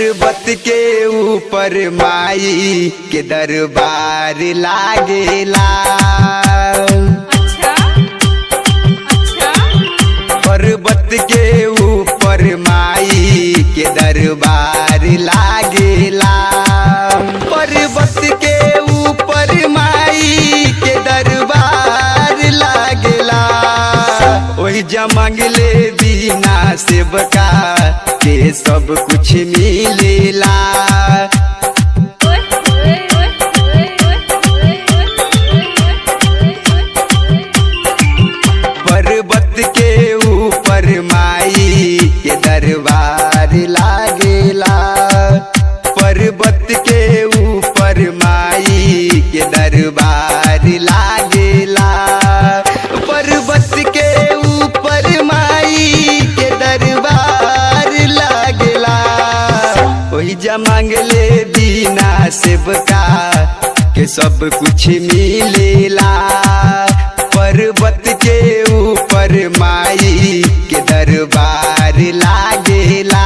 पर्वत के ऊपर माई के दरबार लागेला। अच्छा अच्छा। पर्वत के ऊपर माई के दरबार लागेला। पर्वत के ऊपर माई के दरबार लागेला। वही जमंगले बिना सेवका के सब कुछ मिलेला। पर्वत के ऊपर माई के दरबार लागेला। पर्वत के ऊपर माई के दरबार लागेला। पर्वत के ऊपर माई के दरबार लागेला। वही जमंगले बिना सेवका के सब कुछ मिलेला। पर्वत के ऊपर माई के दरबार लागेला।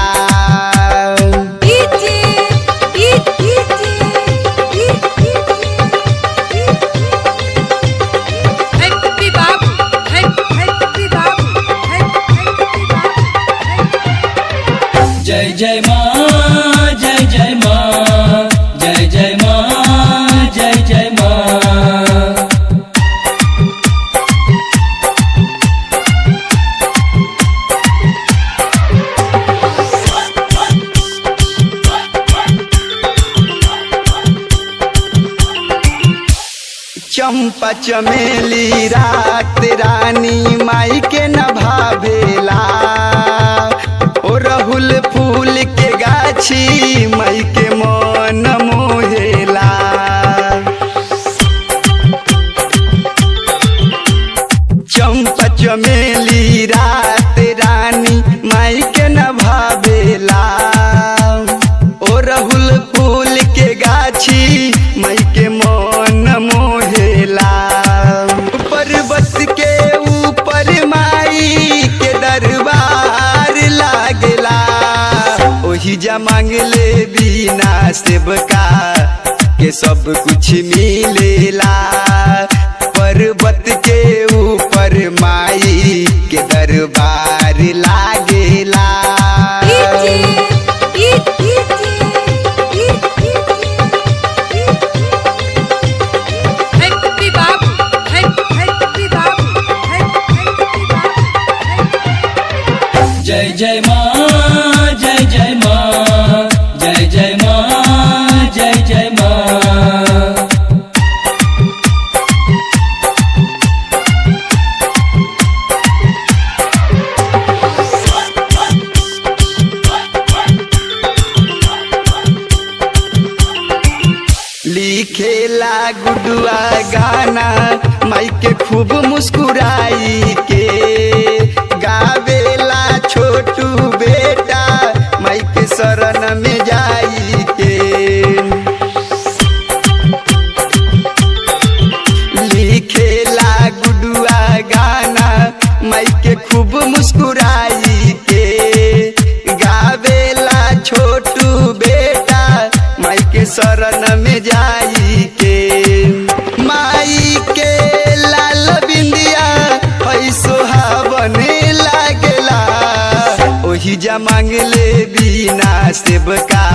जय जय माँ जय जय माँ जय जय माँ जय जय माँ। चंपा चमेली रात रानी माई के न भावेला। ओ राहुल फूल के गाछी माई के मन मोहेला। चंपा चमेली रात रानी माई के न भावेला। ओ राहुल फूल के गाछी माई के मन मोहेला। पर्वत के ऊपर माई के दरबार लागेला। ओही जमंगले बिना सेवका के सब कुछ मिलेला। पर्वत के ऊपर माई के दरबार लागेला। जय जय माँ जय जय माँ जय जय माँ जय जय माँ। लिखेला गुडुआ गाना माई के खूब मुस्कुराई के। गावेला छोटू बेटा माई के शरण में जाई के। लिखेला गुडुआ गाना माई के खूब मुस्कुराई के। गावेला छोटू बेटा माई के शरण में जाई के। माई के लाल बिंदिया है सोहावने लागेला। ओही जमंगले बिना सेवका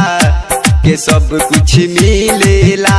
के सब कुछ मिलेला।